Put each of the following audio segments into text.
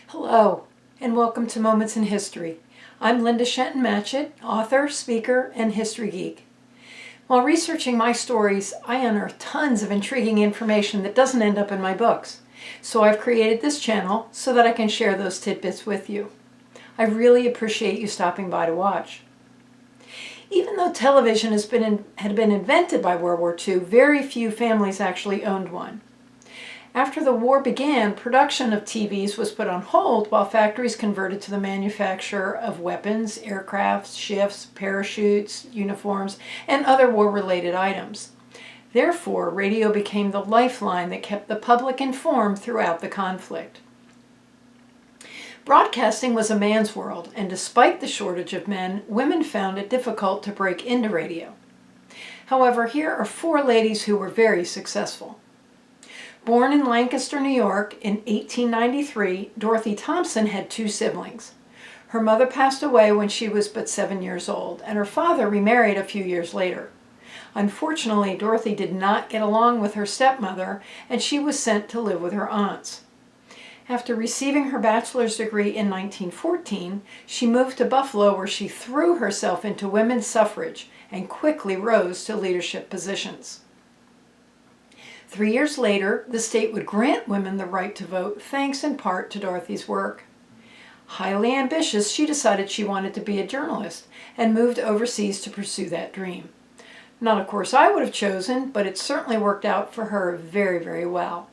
Hello, and welcome to Moments in History. I'm Linda Shenton-Matchett, author, speaker, and history geek. While researching my stories, I unearth tons of intriguing information that doesn't end up in my books. So I've created this channel so that I can share those tidbits with you. I really appreciate you stopping by to watch. Even though television had been invented by World War II, very few families actually owned one. After the war began, production of TVs was put on hold while factories converted to the manufacture of weapons, aircraft, ships, parachutes, uniforms, and other war-related items. Therefore, radio became the lifeline that kept the public informed throughout the conflict. Broadcasting was a man's world, and despite the shortage of men, women found it difficult to break into radio. However, here are four ladies who were very successful. Born in Lancaster, New York in 1893, Dorothy Thompson had two siblings. Her mother passed away when she was but 7 years old, and her father remarried a few years later. Unfortunately, Dorothy did not get along with her stepmother, and she was sent to live with her aunts. After receiving her bachelor's degree in 1914, she moved to Buffalo, where she threw herself into women's suffrage and quickly rose to leadership positions. 3 years later, the state would grant women the right to vote, thanks in part to Dorothy's work. Highly ambitious, she decided she wanted to be a journalist and moved overseas to pursue that dream. Not a course I would have chosen, but it certainly worked out for her very, very well.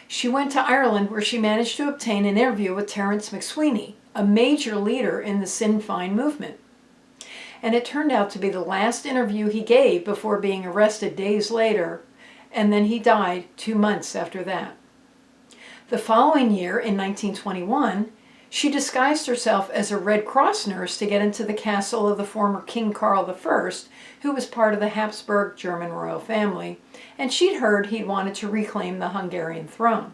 She went to Ireland, where she managed to obtain an interview with Terence MacSwiney, a major leader in the Sinn Féin movement. And it turned out to be the last interview he gave before being arrested days later, and then he died 2 months after that. The following year, in 1921, she disguised herself as a Red Cross nurse to get into the castle of the former King Carl I, who was part of the Habsburg German royal family, and she'd heard he'd wanted to reclaim the Hungarian throne.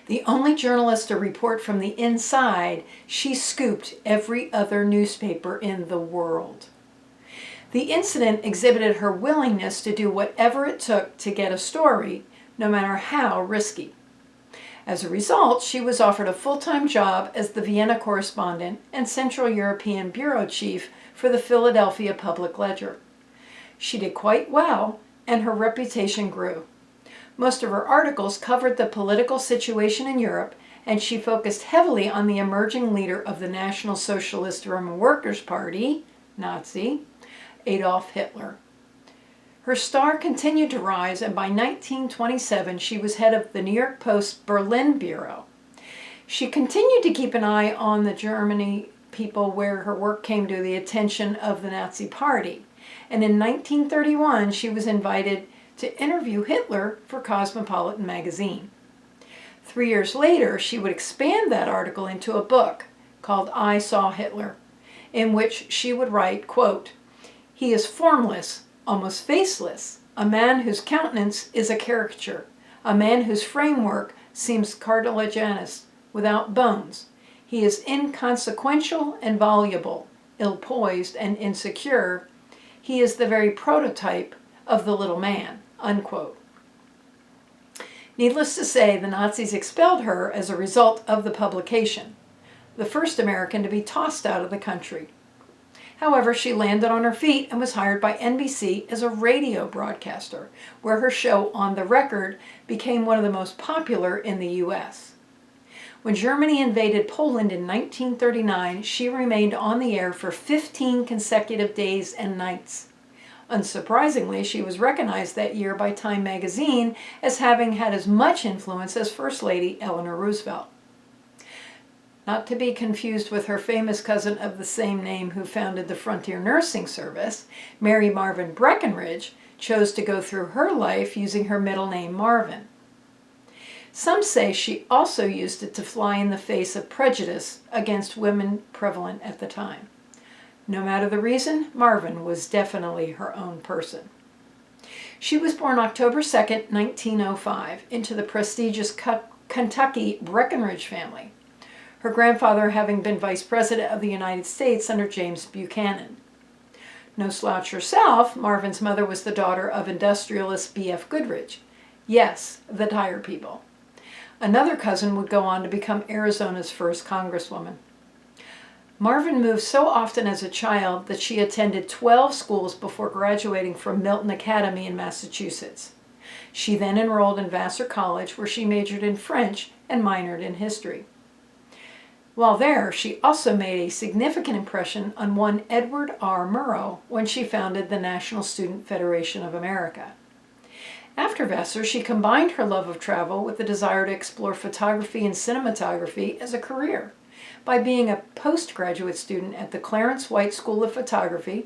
The only journalist to report from the inside, she scooped every other newspaper in the world. The incident exhibited her willingness to do whatever it took to get a story, no matter how risky. As a result, she was offered a full-time job as the Vienna correspondent and Central European bureau chief for the Philadelphia Public Ledger. She did quite well, and her reputation grew. Most of her articles covered the political situation in Europe, and she focused heavily on the emerging leader of the National Socialist German Workers' Party, Nazi, Adolf Hitler. Her star continued to rise, and by 1927 she was head of the New York Post's Berlin bureau. She continued to keep an eye on the Germany people, where her work came to the attention of the Nazi Party, and in 1931 she was invited to interview Hitler for Cosmopolitan magazine. 3 years later, she would expand that article into a book called I Saw Hitler, in which she would write, quote, "He is formless, almost faceless, a man whose countenance is a caricature, a man whose framework seems cartilaginous, without bones. He is inconsequential and voluble, ill-poised and insecure. He is the very prototype of the little man," unquote. Needless to say, the Nazis expelled her as a result of the publication, the first American to be tossed out of the country. However, she landed on her feet and was hired by NBC as a radio broadcaster, where her show On the Record became one of the most popular in the U.S. When Germany invaded Poland in 1939, she remained on the air for 15 consecutive days and nights. Unsurprisingly, she was recognized that year by Time magazine as having had as much influence as First Lady Eleanor Roosevelt. Not to be confused with her famous cousin of the same name who founded the Frontier Nursing Service, Mary Marvin Breckinridge chose to go through her life using her middle name Marvin. Some say she also used it to fly in the face of prejudice against women prevalent at the time. No matter the reason, Marvin was definitely her own person. She was born October 2nd, 1905, into the prestigious Kentucky Breckinridge family, her grandfather having been Vice President of the United States under James Buchanan. No slouch herself, Marvin's mother was the daughter of industrialist B.F. Goodrich. Yes, the tire people. Another cousin would go on to become Arizona's first congresswoman. Marvin moved so often as a child that she attended 12 schools before graduating from Milton Academy in Massachusetts. She then enrolled in Vassar College, where she majored in French and minored in history. While there, she also made a significant impression on one Edward R. Murrow when she founded the National Student Federation of America. After Vassar, she combined her love of travel with the desire to explore photography and cinematography as a career by being a postgraduate student at the Clarence White School of Photography,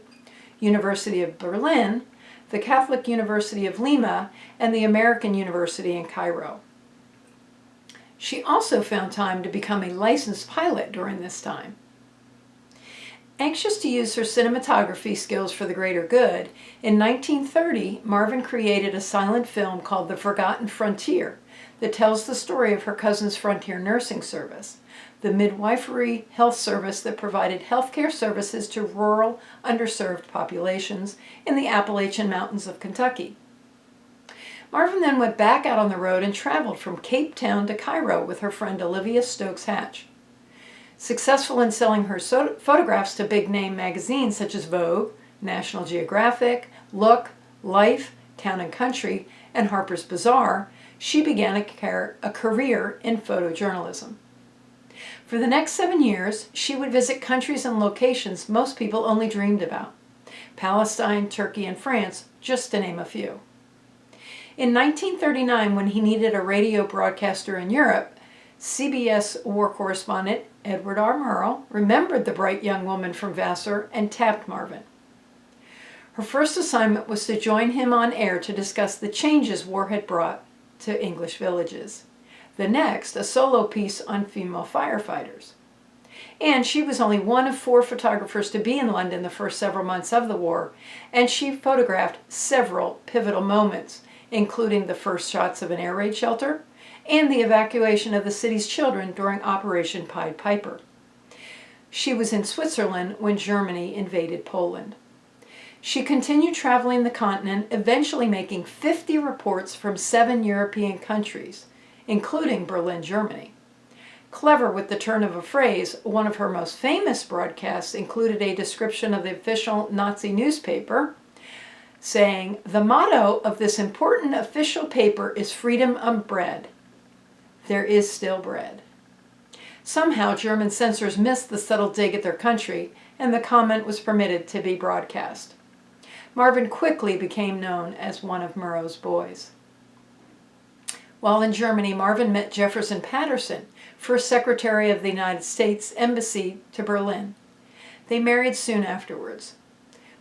University of Berlin, the Catholic University of Lima, and the American University in Cairo. She also found time to become a licensed pilot during this time. Anxious to use her cinematography skills for the greater good, in 1930, Marvin created a silent film called The Forgotten Frontier that tells the story of her cousin's frontier nursing service, the midwifery health service that provided healthcare services to rural, underserved populations in the Appalachian Mountains of Kentucky. Marvin then went back out on the road and traveled from Cape Town to Cairo with her friend Olivia Stokes Hatch. Successful in selling her photographs to big-name magazines such as Vogue, National Geographic, Look, Life, Town & Country, and Harper's Bazaar, she began a career in photojournalism. For the next 7 years, she would visit countries and locations most people only dreamed about: Palestine, Turkey, and France, just to name a few. In 1939, when he needed a radio broadcaster in Europe, CBS war correspondent Edward R. Murrow remembered the bright young woman from Vassar and tapped Marvin. Her first assignment was to join him on air to discuss the changes war had brought to English villages. The next, a solo piece on female firefighters. And she was only one of 4 photographers to be in London the first several months of the war, and she photographed several pivotal moments, including the first shots of an air raid shelter and the evacuation of the city's children during Operation Pied Piper. She was in Switzerland when Germany invaded Poland. She continued traveling the continent, eventually making 50 reports from 7 European countries, including Berlin, Germany. Clever with the turn of a phrase, one of her most famous broadcasts included a description of the official Nazi newspaper, saying, "The motto of this important official paper is freedom of bread. There is still bread." Somehow, German censors missed the subtle dig at their country, and the comment was permitted to be broadcast. Marvin quickly became known as one of Murrow's boys. While in Germany, Marvin met Jefferson Patterson, first Secretary of the United States Embassy to Berlin. They married soon afterwards.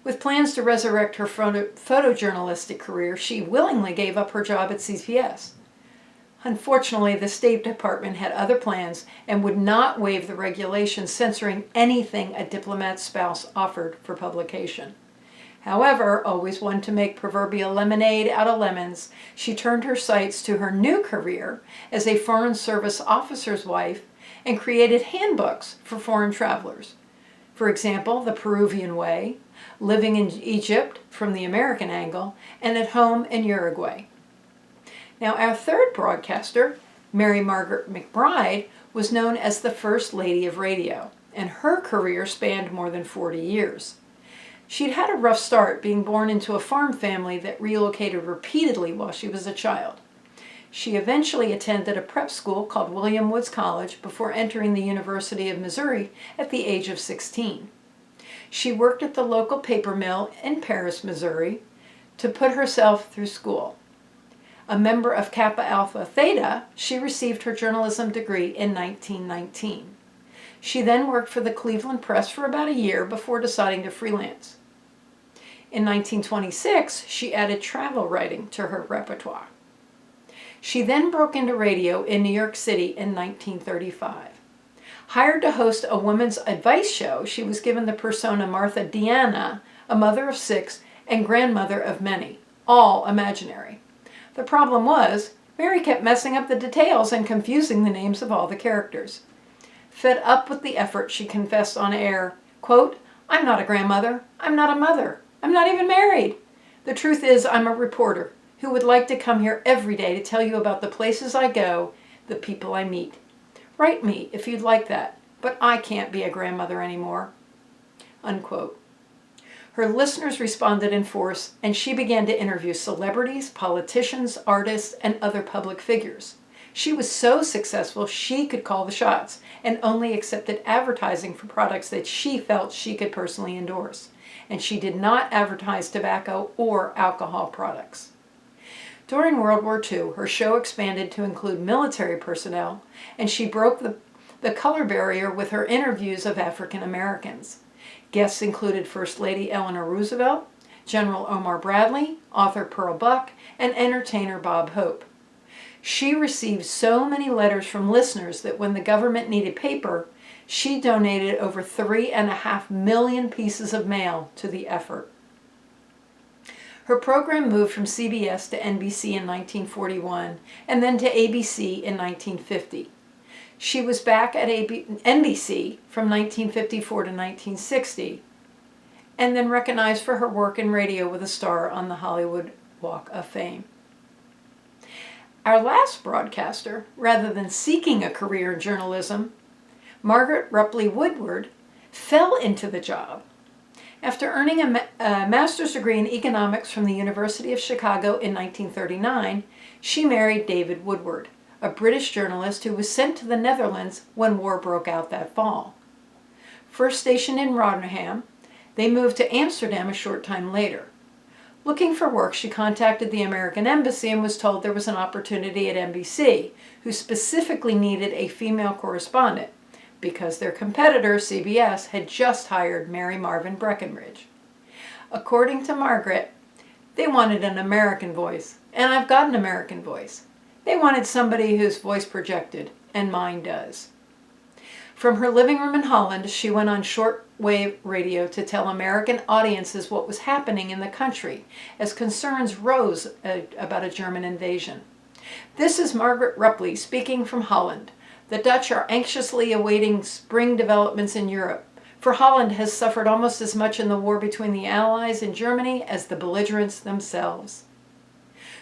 With plans to resurrect her photojournalistic career, she willingly gave up her job at CBS. Unfortunately, the State Department had other plans and would not waive the regulations censoring anything a diplomat's spouse offered for publication. However, always one to make proverbial lemonade out of lemons, she turned her sights to her new career as a Foreign Service officer's wife and created handbooks for foreign travelers. For example, The Peruvian Way, Living in Egypt from the American Angle, and At Home in Uruguay. Now, our third broadcaster, Mary Margaret McBride, was known as the First Lady of Radio, and her career spanned more than 40 years. She'd had a rough start, being born into a farm family that relocated repeatedly while she was a child. She eventually attended a prep school called William Woods College before entering the University of Missouri at the age of 16. She worked at the local paper mill in Paris, Missouri, to put herself through school. A member of Kappa Alpha Theta, she received her journalism degree in 1919. She then worked for the Cleveland Press for about a year before deciding to freelance. In 1926, she added travel writing to her repertoire. She then broke into radio in New York City in 1935. Hired to host a women's advice show, she was given the persona Martha Deanna, a mother of 6 and grandmother of many, all imaginary. The problem was, Mary kept messing up the details and confusing the names of all the characters. Fed up with the effort, she confessed on air, quote, "I'm not a grandmother, I'm not a mother, I'm not even married. The truth is I'm a reporter who would like to come here every day to tell you about the places I go, the people I meet. Write me if you'd like that, but I can't be a grandmother anymore." Unquote. Her listeners responded in force, and she began to interview celebrities, politicians, artists, and other public figures. She was so successful she could call the shots and only accepted advertising for products that she felt she could personally endorse. And she did not advertise tobacco or alcohol products. During World War II, her show expanded to include military personnel, and she broke the color barrier with her interviews of African Americans. Guests included First Lady Eleanor Roosevelt, General Omar Bradley, author Pearl Buck, and entertainer Bob Hope. She received so many letters from listeners that when the government needed paper, she donated over 3.5 million pieces of mail to the effort. Her program moved from CBS to NBC in 1941 and then to ABC in 1950. She was back at NBC from 1954 to 1960 and then recognized for her work in radio with a star on the Hollywood Walk of Fame. Our last broadcaster, rather than seeking a career in journalism, Margaret Rupley Woodward, fell into the job. After earning a master's degree in economics from the University of Chicago in 1939, she married David Woodward, a British journalist who was sent to the Netherlands when war broke out that fall. First stationed in Rotterdam, they moved to Amsterdam a short time later. Looking for work, she contacted the American Embassy and was told there was an opportunity at NBC, who specifically needed a female correspondent, because their competitor, CBS, had just hired Mary Marvin Breckinridge. According to Margaret, they wanted an American voice, and I've got an American voice. They wanted somebody whose voice projected, and mine does. From her living room in Holland, she went on shortwave radio to tell American audiences what was happening in the country as concerns rose about a German invasion. This is Margaret Rupley speaking from Holland. The Dutch are anxiously awaiting spring developments in Europe, for Holland has suffered almost as much in the war between the Allies and Germany as the belligerents themselves.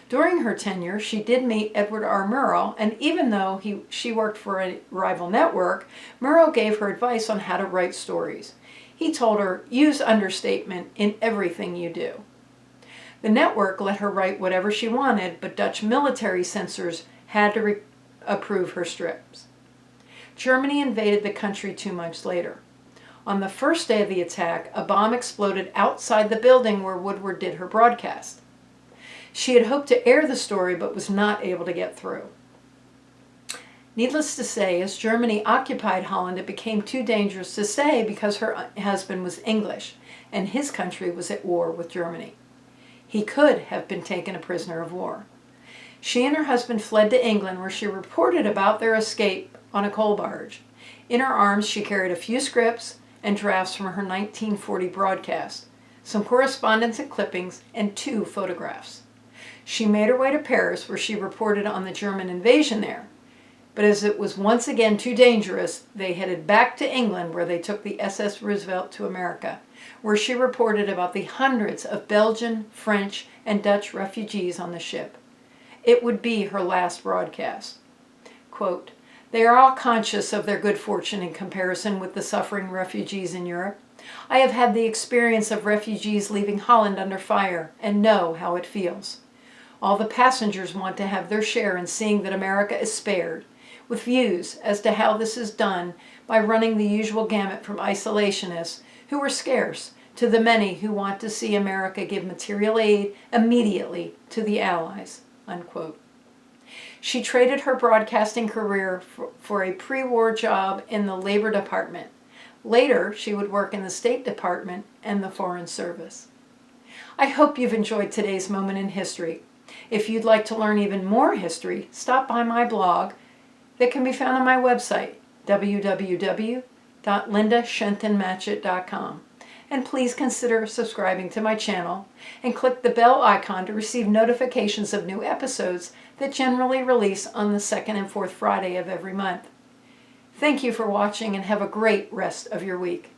During her tenure, she did meet Edward R. Murrow, and even though she worked for a rival network, Murrow gave her advice on how to write stories. He told her, "Use understatement in everything you do." The network let her write whatever she wanted, but Dutch military censors had to approve her strips. Germany invaded the country 2 months later. On the first day of the attack, a bomb exploded outside the building where Woodward did her broadcast. She had hoped to air the story but was not able to get through. Needless to say, as Germany occupied Holland, it became too dangerous to stay because her husband was English and his country was at war with Germany. He could have been taken a prisoner of war. She and her husband fled to England, where she reported about their escape on a coal barge. In her arms, she carried a few scripts and drafts from her 1940 broadcast, some correspondence and clippings, and 2 photographs. She made her way to Paris, where she reported on the German invasion there. But as it was once again too dangerous, they headed back to England, where they took the SS Roosevelt to America, where she reported about the hundreds of Belgian, French, and Dutch refugees on the ship. It would be her last broadcast. Quote, "They are all conscious of their good fortune in comparison with the suffering refugees in Europe. I have had the experience of refugees leaving Holland under fire and know how it feels. All the passengers want to have their share in seeing that America is spared, with views as to how this is done by running the usual gamut from isolationists, who are scarce, to the many who want to see America give material aid immediately to the Allies." Unquote. She traded her broadcasting career for a pre-war job in the Labor Department. Later, she would work in the State Department and the Foreign Service. I hope you've enjoyed today's moment in history. If you'd like to learn even more history, stop by my blog that can be found on my website, www.lindashentonmatchett.com. And please consider subscribing to my channel and click the bell icon to receive notifications of new episodes that generally release on the 2nd and 4th Friday of every month. Thank you for watching and have a great rest of your week.